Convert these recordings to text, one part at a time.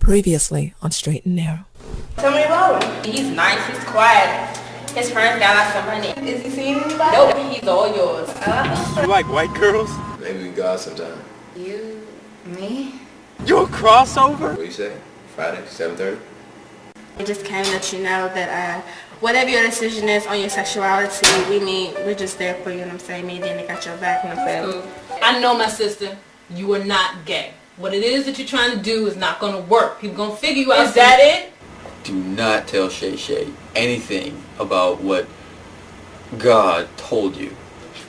Previously on Straight and Narrow. Tell me about him. He's nice, he's quiet. His friends got out some money. Is he seeing anybody? Nope, he's all yours. You like white girls? Maybe we can go out sometime. You, me? You a crossover? What do you say? Friday, 7:30? I just came to let you know that whatever your decision is on your sexuality, we're just there for you, you know what I'm saying? Me and Danny got your back, you know what I'm saying? I know, my sister, you are not gay. What it is that you're trying to do is not going to work. People going to figure you out. Is that it? Do not tell Shay Shay anything about what God told you.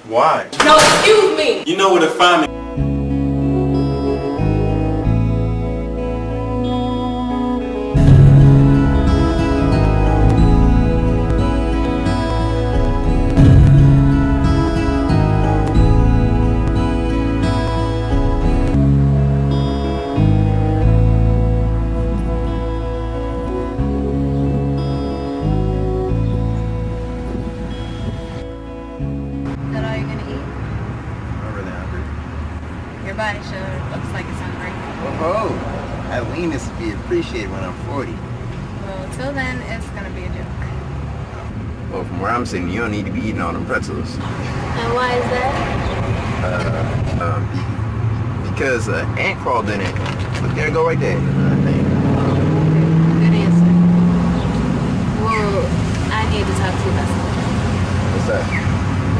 Why? No, excuse me. You know where to find me. Your body sure looks like it's hungry. Oh, that leanness will be appreciated when I'm 40. Well, till then, it's gonna be a joke. Well, from where I'm sitting, you don't need to be eating all them pretzels. And why is that? Because an ant crawled in it. Look, there, go right there. I think. Good answer. Well, I need to talk to you about something. What's that?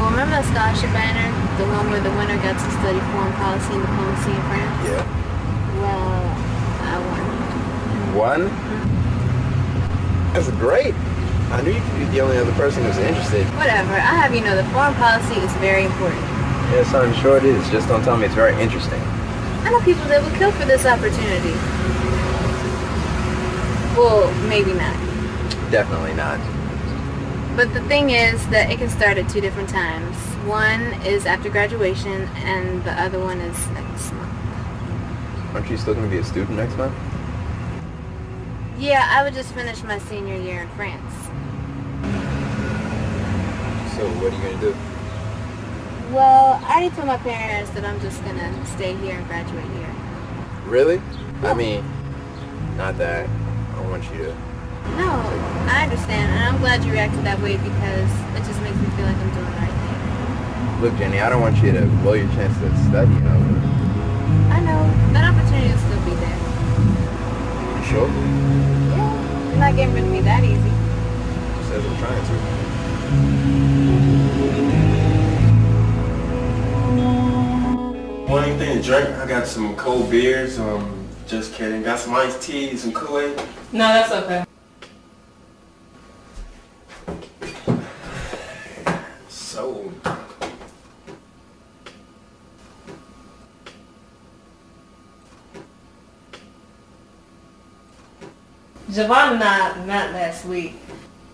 Well, remember the scholarship banner? The one where the winner got to study foreign policy and diplomacy in France? Yeah. Well, I won. One? That's great. I knew you could be the only other person who's interested. Whatever. I have you know that foreign policy is very important. Yes, I'm sure it is. Just don't tell me it's very interesting. I know people that would kill for this opportunity. Well, maybe not. Definitely not. But the thing is that it can start at two different times. One is after graduation, and the other one is next month. Aren't you still going to be a student next month? Yeah, I would just finish my senior year in France. So what are you going to do? Well, I already told my parents that I'm just going to stay here and graduate here. Really? I mean, not that. I don't want you to. No, I understand, and I'm glad you reacted that way because it just makes me feel like I'm doing the right thing. Look, Jenny, I don't want you to blow your chance to study, you know. I know. That opportunity will still be there. You sure? Yeah, you're not getting rid of me that easy. Says I'm trying to. Want anything to drink? I got some cold beers. Just kidding. Got some iced tea, some Kool-Aid. No, that's okay. So. Javon and I met last week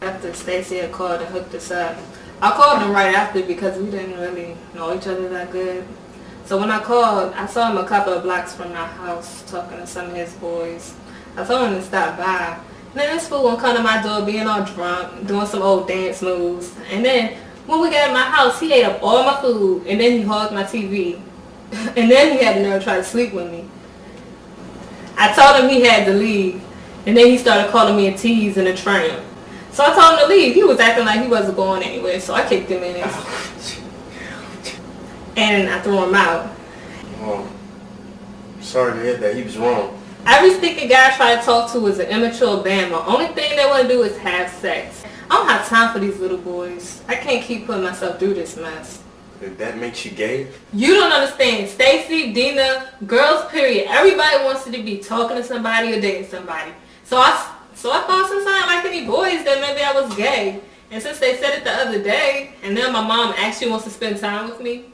after Stacy had called and hooked us up. I called him right after because we didn't really know each other that good. So when I called, I saw him a couple of blocks from my house talking to some of his boys. I told him to stop by. And then this fool gonna come to my door being all drunk, doing some old dance moves. And then when we got at my house, he ate up all my food and then he hogged my TV. And then he had the nerve to try to sleep with me. I told him he had to leave. And then he started calling me a tease and a tramp. So I told him to leave. He was acting like he wasn't going anywhere, so I kicked him in it. And I threw him out. Well, sorry to hear that. He was wrong. Every stinking guy I try to talk to is an immature bama. Only thing they want to do is have sex. I don't have time for these little boys. I can't keep putting myself through this mess. If that makes you gay? You don't understand. Stacy, Dina, girls, period. Everybody wants to be talking to somebody or dating somebody. So I thought since I didn't like any boys that maybe I was gay. And since they said it the other day, and then my mom actually wants to spend time with me.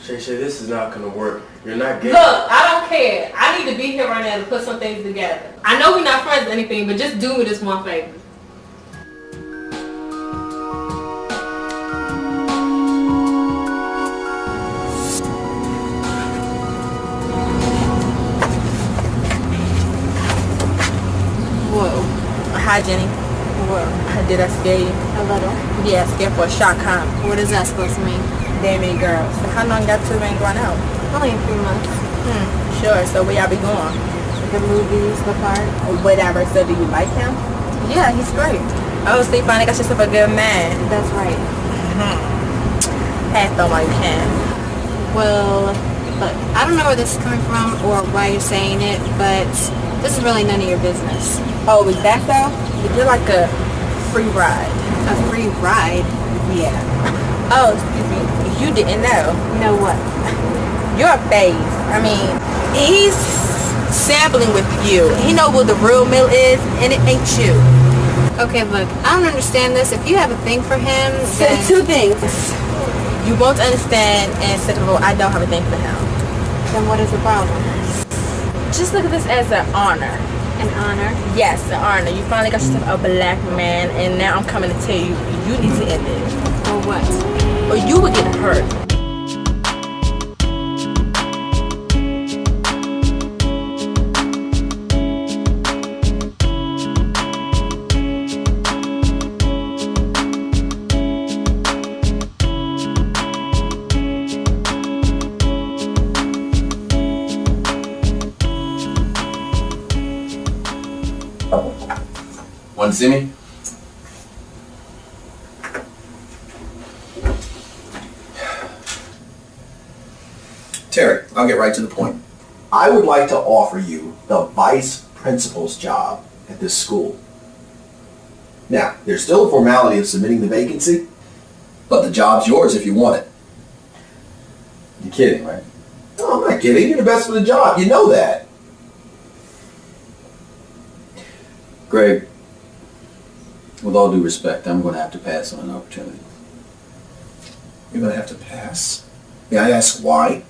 Shay Shay, this is not gonna work. You're not gay. Look, I don't care. I need to be here right now to put some things together. I know we're not friends or anything, but just do me this one favor. Whoa. Hi, Jenny. Whoa. Did I scare you? A little. Yeah, scared for a shot con. What is that supposed to mean? Damn it, girls. So how long y'all two been going out? Only a few months. Sure, so where y'all be going? The movies, the park, or whatever. So do you like him? Yeah, he's great. Oh, so you finally got yourself a good man. That's right. Pass on while you can. Well, look, I don't know where this is coming from or why you're saying it, but this is really none of your business. Oh, is that so? You're like a free ride. A free ride? Yeah. Oh, excuse me. You didn't know. Know what? You're a phase. I mean, he's sampling with you. He know what the real meal is, and it ain't you. Okay, look, I don't understand this. If you have a thing for him, So then... two things. You won't understand, and second of all, I don't have a thing for him. Then what is the problem? Just look at this as an honor. An honor? Yes, an honor. You finally got yourself a black man, and now I'm coming to tell you, you need to end it. Or what? Or you will get hurt. Want to see me? Terry, I'll get right to the point. I would like to offer you the vice principal's job at this school. Now, there's still a formality of submitting the vacancy, but the job's yours if you want it. You're kidding, right? No, I'm not kidding. You're the best for the job. You know that. Greg, with all due respect, I'm going to have to pass on an opportunity. You're going to have to pass. May I ask why?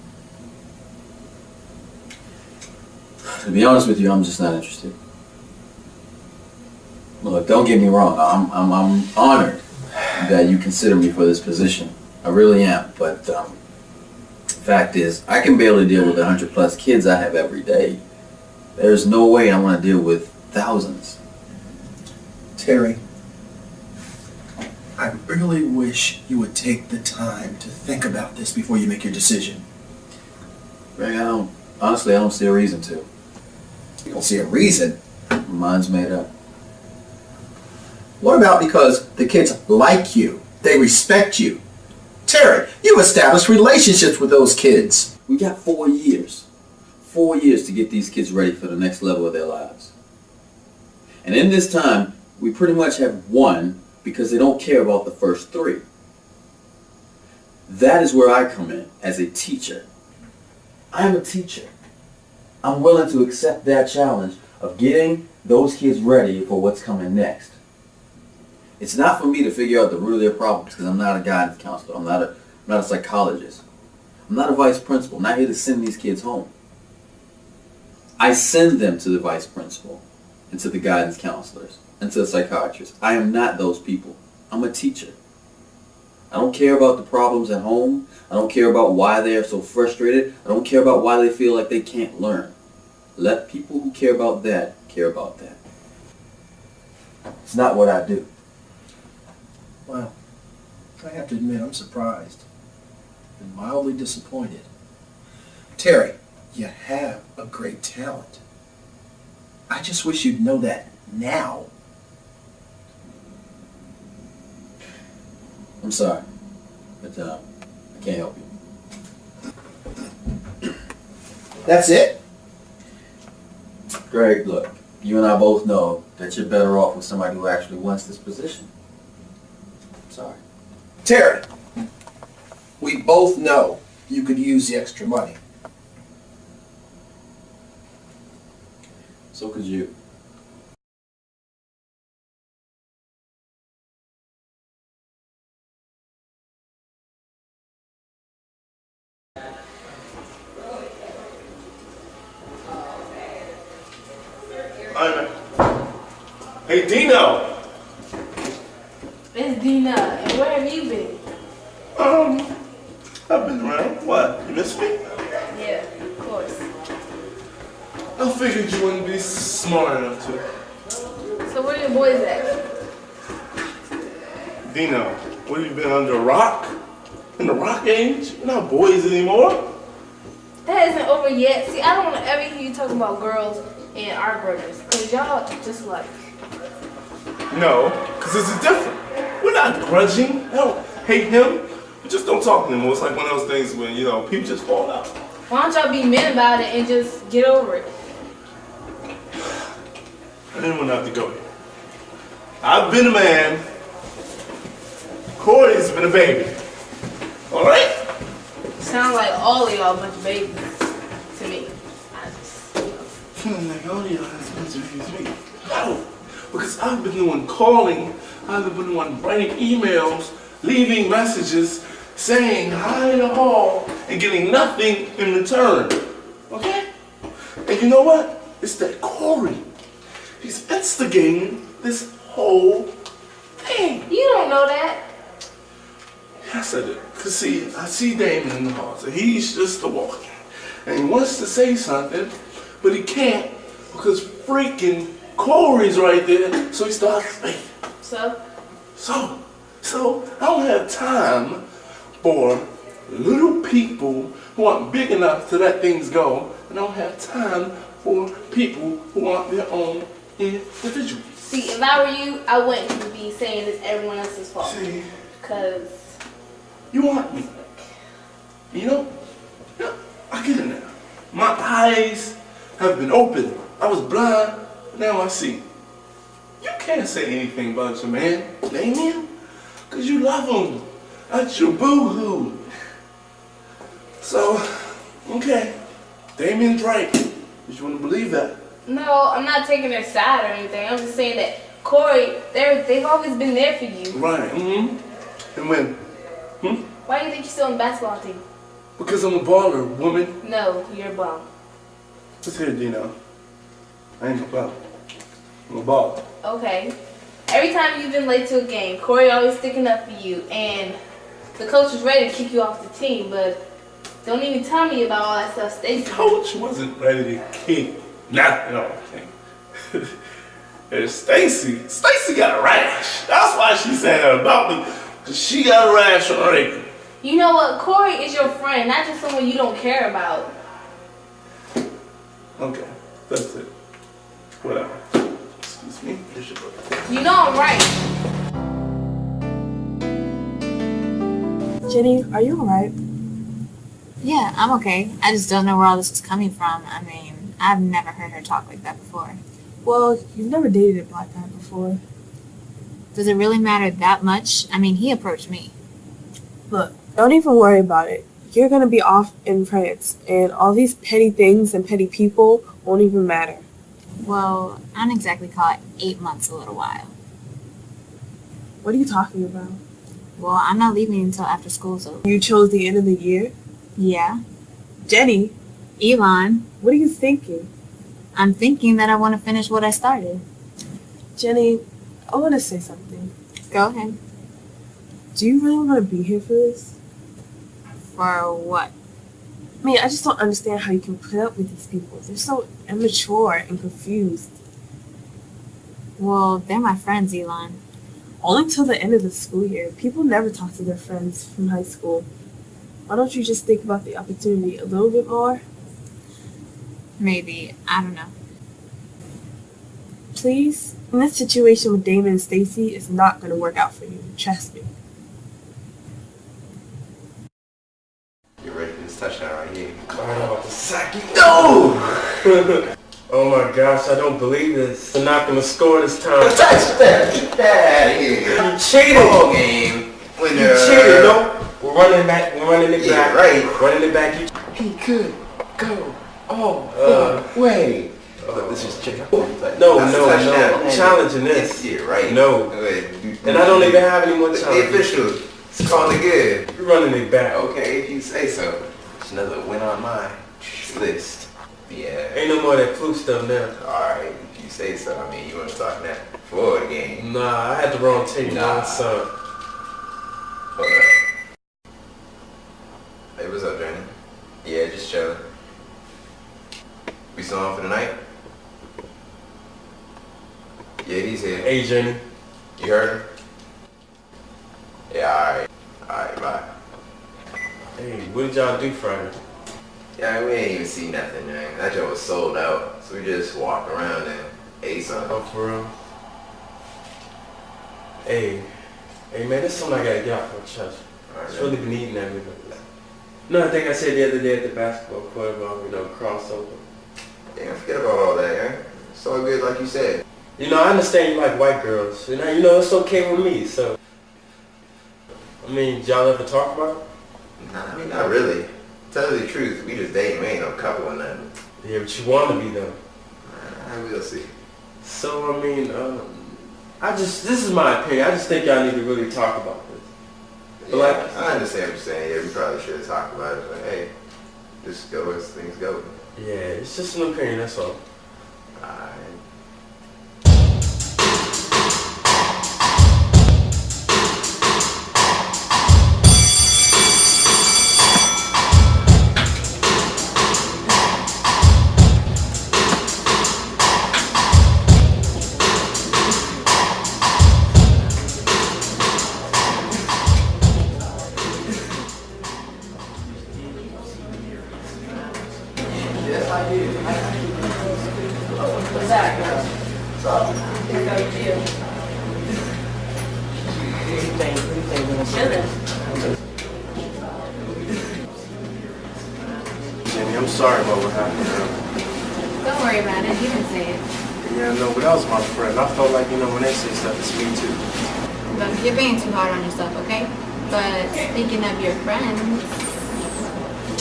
To be honest with you, I'm just not interested. Look, don't get me wrong. I'm honored that you consider me for this position. I really am. But the fact is, I can barely deal with 100 plus kids I have every day. There's no way I want to deal with thousands. Terry, I really wish you would take the time to think about this before you make your decision. Greg, honestly, I don't see a reason to. You don't see a reason? Mine's made up. What about because the kids like you? They respect you. Terry, you've established relationships with those kids. We got 4 years. 4 years to get these kids ready for the next level of their lives. And in this time, we pretty much have won because they don't care about the first 3. That is where I come in as a teacher. I am a teacher. I'm willing to accept that challenge of getting those kids ready for what's coming next. It's not for me to figure out the root of their problems because I'm not a guidance counselor. I'm not a psychologist. I'm not a vice principal. I'm not here to send these kids home. I send them to the vice principal and to the guidance counselors and to the psychiatrists. I am not those people. I'm a teacher. I don't care about the problems at home. I don't care about why they are so frustrated. I don't care about why they feel like they can't learn. Let people who care about that care about that. It's not what I do. Well, I have to admit I'm surprised and mildly disappointed. Terry, you have a great talent. I just wish you'd know that now. I'm sorry, but I can't help you. That's it? Greg, look, you and I both know that you're better off with somebody who actually wants this position. Sorry. Terry, we both know you could use the extra money. So could you. Hey, Dino. It's Dina, and where have you been? I've been around. What? You miss me? Yeah, of course. I figured you wouldn't be smart enough to. So where your boys at? Dino, what have you been under a rock? In the rock age? We're not boys anymore. That isn't over yet. See, I don't want to ever hear you talking about girls and our brothers. Cause y'all just like. No, because this is different. We're not grudging. I don't hate him. We just don't talk anymore. It's like one of those things when, you know, people just fall out. Why don't y'all be men about it and just get over it? I didn't want to have to go here. I've been a man. Corey's been a baby. All right? Sound like all of y'all a bunch of babies to me. I just, Like all of y'all has been to me. No, because I've been the one calling. I've been the one writing emails, leaving messages, saying hi to all, and getting nothing in return. Okay? And you know what? It's that Corey. He's instigating this whole thing. you don't know that. Yes, I do. Cause see, I see Damon in the hall. So he's just a walking. And he wants to say something, but he can't because freaking Corey's right there. So he starts thinking. So I don't have time for little people who aren't big enough to let things go. And I don't have time for people who aren't their own individuals. See, if I were you, I wouldn't be saying it's everyone else's fault. See, Cause you want me. You know, I get it now. My eyes have been opened. I was blind, now I see. You can't say anything about your man, Damien, because you love him. That's your boo-hoo. So, okay, Damien's right. Did you want to believe that? no, I'm not taking their side or anything. I'm just saying that Corey, they've always been there for you. Right, And when? Why do you think you're still on the basketball team? Because I'm a baller, woman. No, you're a bum. Let's hear it, Dino. I ain't no baller. I'm a baller. Okay. Every time you've been late to a game, Corey always sticking up for you, and the coach was ready to kick you off the team, but don't even tell me about all that stuff, Stacey. Coach wasn't ready to kick nothing off the team. And Stacey got a rash. That's why she said that about me, because she got a rash on her ankle. You know what? Corey is your friend, not just someone you don't care about. Okay, that's it. Whatever. Excuse me. Here's your book. You know I'm right. Jenny, are you alright? Yeah, I'm okay. I just don't know where all this is coming from. I mean, I've never heard her talk like that before. Well, you've never dated a black guy before. Does it really matter that much? I mean, he approached me. Look, don't even worry about it. You're gonna be off in France, and all these petty things and petty people won't even matter. Well, I don't exactly call it 8 months a little while. What are you talking about? Well, I'm not leaving until after school's over. You chose the end of the year? Yeah. Jenny, Elon, what are you thinking? I'm thinking that I want to finish what I started. Jenny, I want to say something. Go ahead. Do you really want to be here for this? For what? I mean, I just don't understand how you can put up with these people. They're so immature and confused. Well, they're my friends, Elon. Only till the end of the school year. People never talk to their friends from high school. Why don't you just think about the opportunity a little bit more? Maybe. I don't know. Please? In this situation with Damon and Stacey, it's not going to work out for you. Trust me. Get ready for this touchdown right here. I'm about to sack you. No! Oh my gosh, I don't believe this. They're not gonna score this time. Touchdown! Get that out of here. You cheated! Ball game. Winner. You cheated, no? We're running back. We're running it Yeah, back. right. Running it back. He could go all the way. Look, this is chicken. No. I'm challenging this. Yeah, right. No. And I don't even have any more The challenges. official is calling it good. You're running it back. Okay, if you say so. It's another win on my list. Yeah. Ain't no more of that flu stuff now. Alright, if you say so. I mean, you want to talk now before the game. Nah, I had the wrong tape. Nah. Son. Hold up. Hey, what's up, Johnny? Yeah, just chilling. We still on for the night? Yeah, he's here. Hey, Jenny. You heard him? Yeah, alright. Alright, bye. Hey, what did y'all do Friday? Yeah, we ain't even see nothing, man. That joint was sold out. So we just walked around and ate something. Oh, for real? Hey, man, there's something I gotta get off my chest. It's really been eating at me. No, I think I said the other day at the basketball court about, crossover. Yeah, forget about all that, man. It's all good like you said. I understand you like white girls. It's okay with me, so. Did y'all ever talk about it? Nah, not really. Tell you the truth, we just dating. We ain't no couple or nothing. Yeah, but you want to be, though. We'll see. So, this is my opinion. I just think y'all need to really talk about this. But Yeah, I understand what you're saying. Yeah, we probably should have talked about it, but hey, just go as things go. Yeah, it's just an opinion, that's all. Alright. Jenny, I'm sorry about what happened. Don't worry about it. You can say it. Yeah, no, but that was my friend. I felt like, when they say stuff, it's me too. Look, you're being too hard on yourself, okay? But speaking of your friends,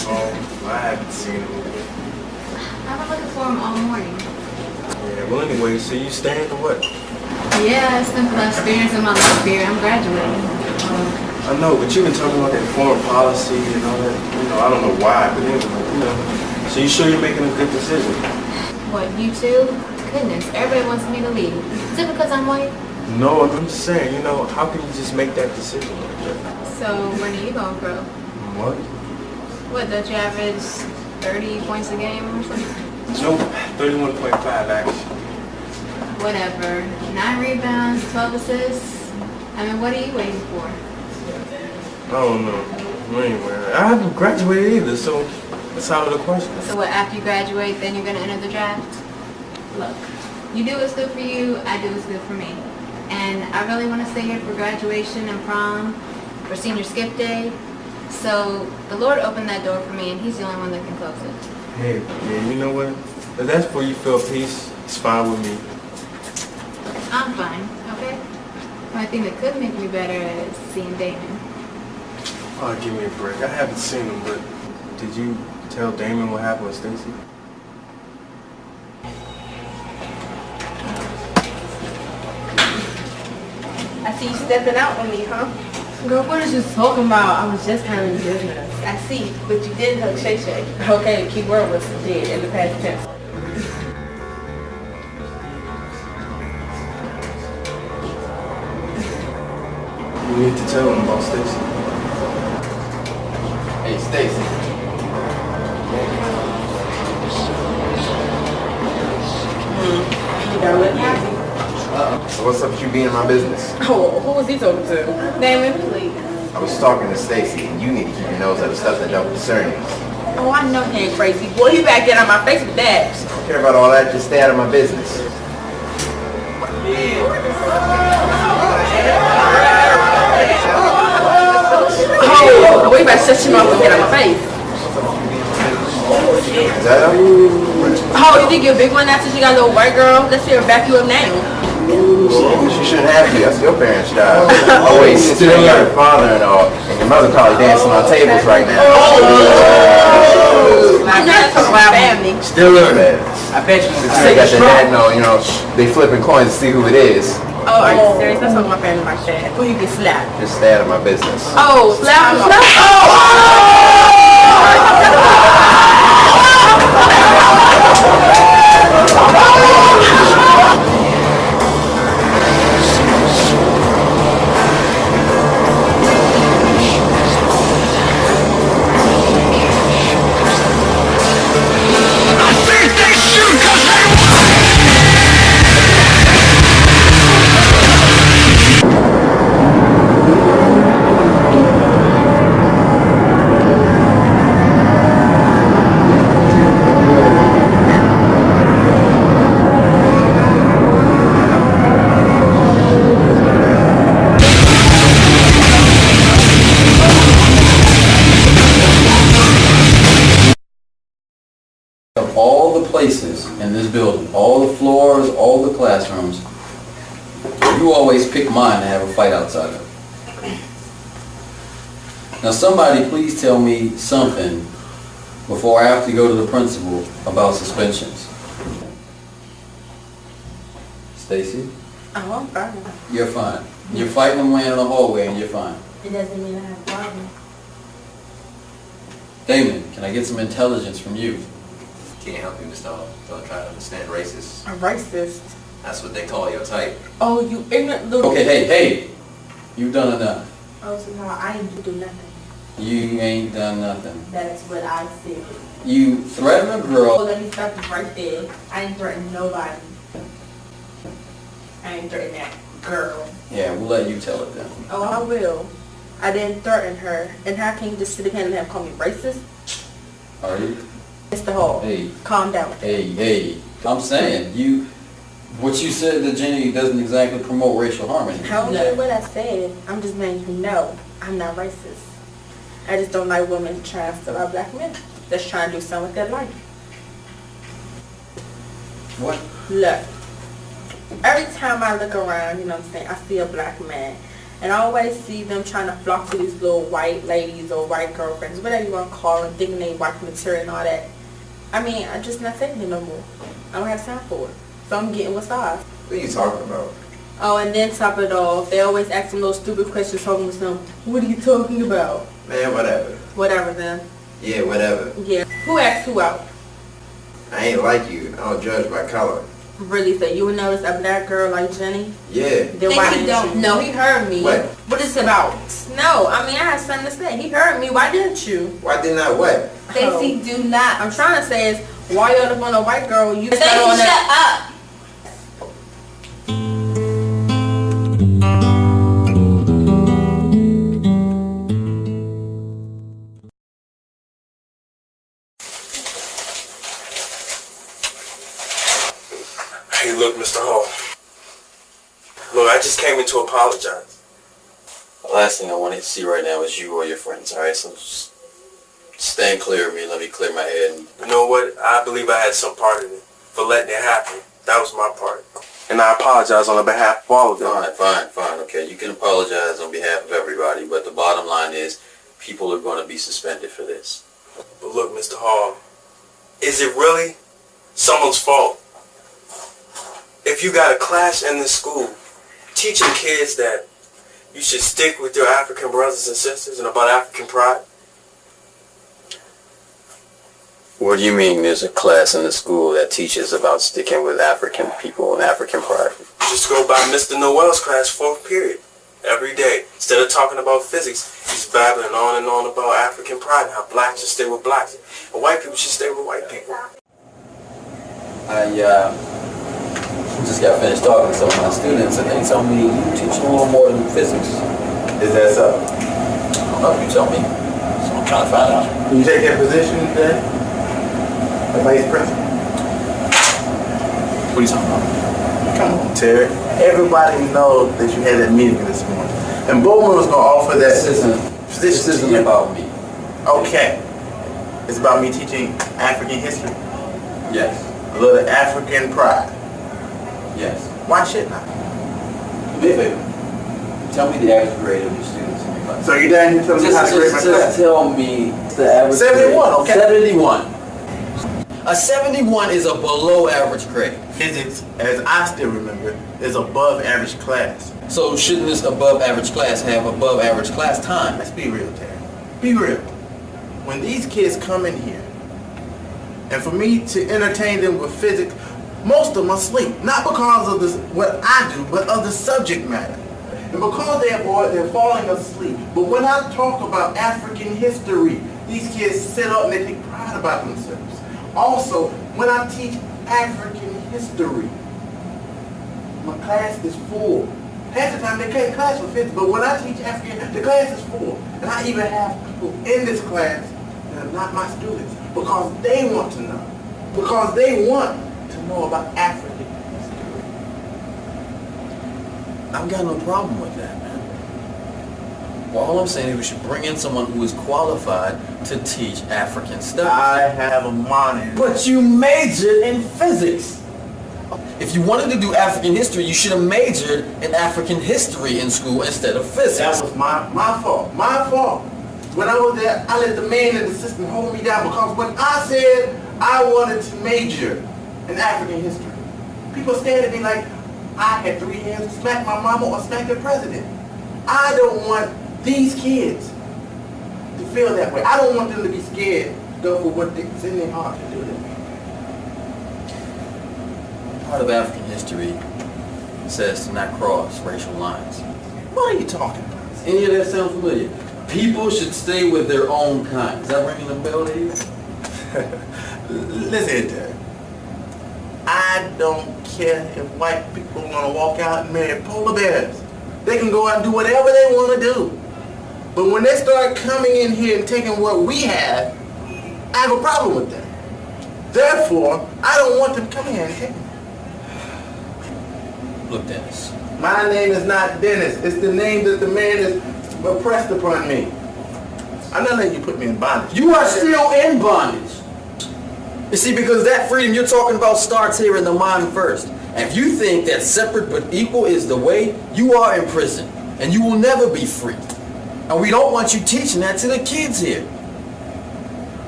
Oh, I haven't seen him. I've been looking for them all morning. Yeah, well, anyway, so you staying or what? Yeah, it's been fun experience in my life here. I'm graduating. I know, but you've been talking about that foreign policy and all that. I don't know why, but anyway, So you sure you're making a good decision? What, you too? Goodness, everybody wants me to leave. Is it because I'm white? No, I'm just saying, how can you just make that decision like that? So, when are you going pro? What? What, don't you average 30 points a game or something? Nope, 31.5 actually. Whatever. 9 rebounds, 12 assists. What are you waiting for? I don't know. Anyway, I haven't graduated either, so that's out of the question. So what, after you graduate, then you're going to enter the draft? Look, you do what's good for you, I do what's good for me. And I really want to stay here for graduation and prom, for senior skip day. So the Lord opened that door for me, and He's the only one that can close it. Hey, yeah, you know what? If that's where you feel peace, it's fine with me. I'm fine, okay? The only thing that could make me better is seeing Damon. Oh, give me a break. I haven't seen him, but did you tell Damon what happened with Stacy? I see you stepping out on me, huh? Girl, what is you talking about? I was just handling business. I see, but you did hug Shay Shay. Okay, the key word was did in the past tense. You need to tell him about Stacy. Hey, Stacy. You got look happy. So what's up with you being in my business? Oh, who was he talking to? Damon, please. I was talking to Stacy, and you need to keep your nose out of stuff that don't concern you. Oh, I know he ain't crazy. Boy, he back getting on my face with that. I don't care about all that, just stay out of my business. Oh, we better shut him up and get on my face. Is that Oh, you think you're a big one now since you got a little white girl? Let's see her back you up now. She shouldn't have to. That's your parents' job. Always still your father and all. And your mother probably dancing on tables right now. I'm not talking about family. Still learning. I bet you they got their dad know, they flipping coins to see who it is. Oh, are you serious? That's what my family like that. Who you get slapped? Just stay out of my business. Oh, slap. a fight outside of it. Now somebody please tell me something before I have to go to the principal about suspensions. Stacy? Oh, I'm fine. You're fine. You're fighting a man in the hallway and you're fine. It doesn't mean I have a problem. Damon, can I get some intelligence from you? Can't help you, Mr. Hall. Don't try to understand racist. A racist? That's what they call your type. Oh, you ignorant little... Okay, hey! You've done enough. Oh, so now I ain't do nothing. You ain't done nothing. That's what I said. You threatened a Oh, girl. let me stop you right there. I ain't threatening nobody. I ain't threatening that girl. Yeah, we'll let you tell it then. Oh, I will. I didn't threaten her. And how can you just sit here and have call me racist? Are you? Mr. Hall, Hey. calm down. Hey. I'm saying, what you said to Jenny doesn't exactly promote racial harmony. I don't know what I said. I'm just letting you know I'm not racist. I just don't like women trying to steal our black men that's trying to do something with their life. What? Look, every time I look around, you know what I'm saying, I see a black man. And I always see them trying to flock to these little white ladies or white girlfriends, whatever you want to call them, thinking they white material and all that. I mean, I'm just not taking it no more. I don't have time for it. So I'm getting what's off. What are you talking about? Oh, and then top it off, they always ask them those stupid questions, talking to them, what are you talking about? Man, whatever. Whatever then. Yeah, whatever. Yeah. Who asked who out? I ain't like you. I don't judge by color. Really? So you would notice a black girl like Jenny? Yeah. Then why didn't you? No, he heard me. What? What is it about? No, I mean, I had something to say. He heard me. Why didn't you? Why didn't I what? Stacey, do not. I'm trying to say is, why you up on a white girl, you Stacey, start on that. shut up. Hey, look, Mr. Hall. Look, I just came in to apologize. The last thing I want to see right now is you or your friends, alright? So just stand clear of me, let me clear my head. You know what? I believe I had some part in it for letting it happen. That was my part. And I apologize on behalf of all of them. Fine, okay. You can apologize on behalf of everybody, but the bottom line is people are going to be suspended for this. But look, Mr. Hall, is it really someone's fault? If you got a class in this school teaching kids that you should stick with your African brothers and sisters and about African pride. What do you mean there's a class in the school that teaches about sticking with African people and African pride? Just go by Mr. Noel's class, 4th period, every day. Instead of talking about physics, he's babbling on and on about African pride and how blacks should stay with blacks and white people should stay with white people. I just got finished talking to some of my students and they told me you teach a little more than physics. Is that so? I don't know, you tell me. So I'm trying to find out. Can you take that position then? The vice president? What are you talking about? Come on, Terry. Everybody knows that you had that meeting this morning. And Bowman was going to offer that This isn't about me. Okay. It's about me teaching African history. Yes. A little African pride. Yes. Why shouldn't I? Do me a favor. Tell me the average grade of your students in your class. So you down here telling me how to grade my class? Just tell me the average 71, grade. okay. 71. A 71 is a below average grade. Physics, as I still remember, is above average class. So shouldn't this above average class have above average class time? Let's be real, Terry. Be real. When these kids come in here, and for me to entertain them with physics, most of them are asleep. Not because of this, what I do, but of the subject matter. And because they're falling asleep. But when I talk about African history, these kids sit up and they take pride about themselves. Also, when I teach African history, my class is full. Half the time they can't class for physics, but when I teach African, the class is full. And I even have people in this class that are not my students because they want to know. Because they want to know about African history. I've got no problem with that, man. Well, all I'm saying is we should bring in someone who is qualified to teach African studies. I have a minor. But you majored in physics. If you wanted to do African history, you should have majored in African history in school instead of physics. That was my fault. My fault. When I was there, I let the man and the assistant hold me down because when I said I wanted to major in African history, people stared at me like I had 3 hands to smack my mama or smack the president. I don't want these kids to feel that way. I don't want them to be scared to go for what it's in their heart to do that. Part of African history says to not cross racial lines. What are you talking about? Any of that sound familiar? People should stay with their own kind. Is that ringing a bell to you? Listen here, I don't care if white people want to walk out and marry polar bears. They can go out and do whatever they want to do. But when they start coming in here and taking what we have, I have a problem with that. Therefore, I don't want them coming here and taking it. Look, Dennis. My name is not Dennis. It's the name that the man has pressed upon me. I'm not letting you put me in bondage. You are still in bondage. You see, because that freedom you're talking about starts here in the mind first. And if you think that separate but equal is the way, you are in prison. And you will never be free. And we don't want you teaching that to the kids here.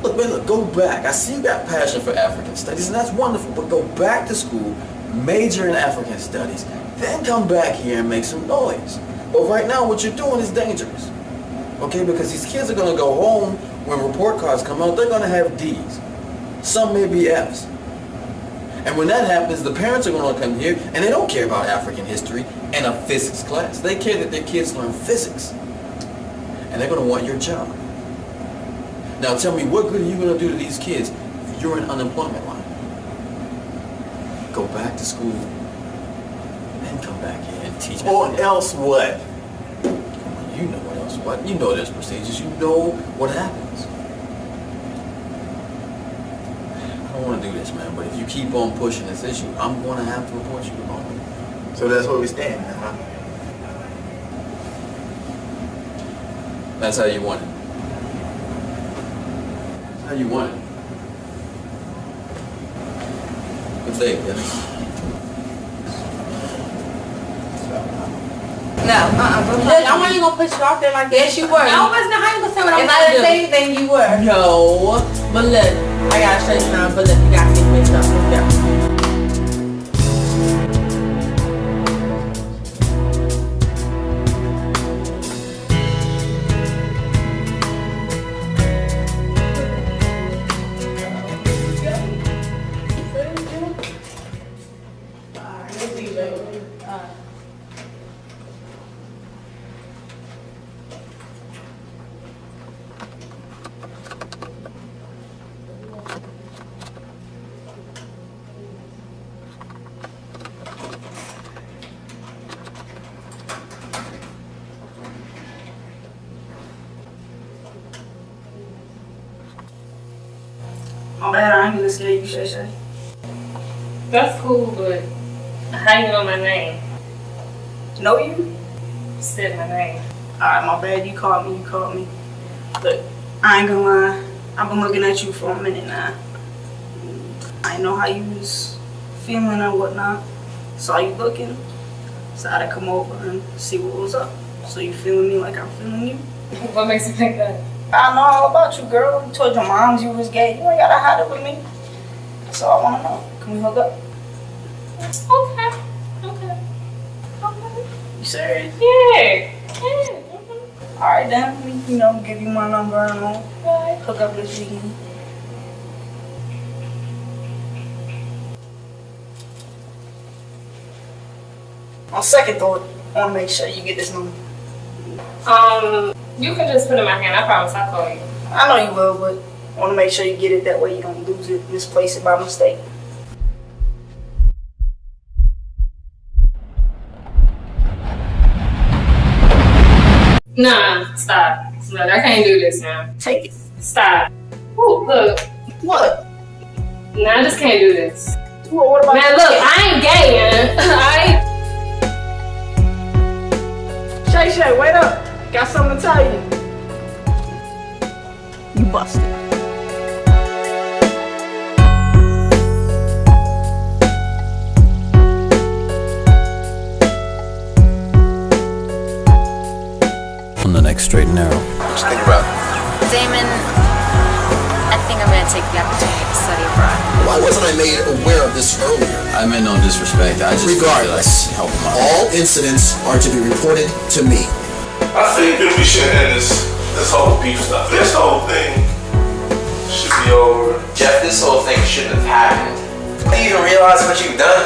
Look, man, look, go back. I see you got passion for African studies, and that's wonderful. But go back to school, major in African studies, then come back here and make some noise. But right now, what you're doing is dangerous. Okay, because these kids are going to go home when report cards come out, they're going to have D's. Some may be F's. And when that happens, the parents are going to come here, and they don't care about African history and a physics class. They care that their kids learn physics. And they're going to want your job. Now tell me, what good are you going to do to these kids if you're in unemployment line? Go back to school, and come back here and teach. Or else what? You know what else what? You know there's procedures. You know what happens. I don't want to do this, man, but if you keep on pushing this issue, I'm going to have to report you to home. So that's where we stand now, huh? That's how you want it. How you want it. Good day, Dennis. No, Look, I'm not even gonna put you out there like that. Yes, you were. No, it's not. How you gonna say what I'm If I gonna didn't do? say anything, you were. No, but look, I gotta show you now. But look, you gotta get mixed up. Let's go. My bad, I ain't gonna scare you, Shay Shay. That's cool, but how you know my name? Know you? You said my name. Alright, my bad, you called me. Look, I ain't gonna lie, I've been looking at you for a minute now. I know how you was feeling and whatnot. Saw you looking, so I had to come over and see what was up. So you feeling me like I'm feeling you? What makes you think that? I know all about you, girl. You told your moms you was gay. You ain't gotta hide it with me. That's all I wanna know. Can we hook up? Okay. You serious? Yeah. Alright then, give you my number and all. Hook up this weekend. On second thought, I wanna make sure you get this number. You can just put it in my hand. I promise I'll call you. I know you will, but I wanna make sure you get it that way you don't lose it, misplace it by mistake. Nah, stop. Look, I can't do this now. Take it. Stop. Ooh, look. What? Nah, I just can't do this. What about Man, look, I ain't gay, man. Shay Shay, wait up. Got something to tell you. You busted. next straight and narrow. What you think about it? Damon, I think I'm going to take the opportunity to study abroad. Why wasn't I made aware of this earlier? I meant no disrespect. I just Regardless, feel like help him out. all incidents are to be reported to me. I think that we should end this whole beef stuff. This whole thing should be over. Jeff, this whole thing shouldn't have happened. Do you even realize what you've done?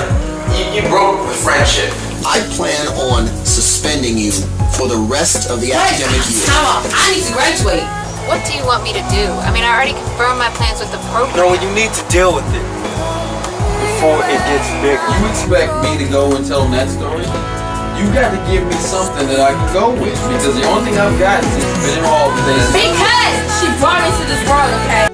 You broke the friendship. I plan on suspending you for the rest of the academic year. Time off. I need to graduate. What do you want me to do? I mean, I already confirmed my plans with the program. No, you need to deal with it before it gets bigger. You expect me to go and tell them that story? You got to give me something that I can go with, because the only thing I've got is spinning all the days. Because she brought me to this world, okay?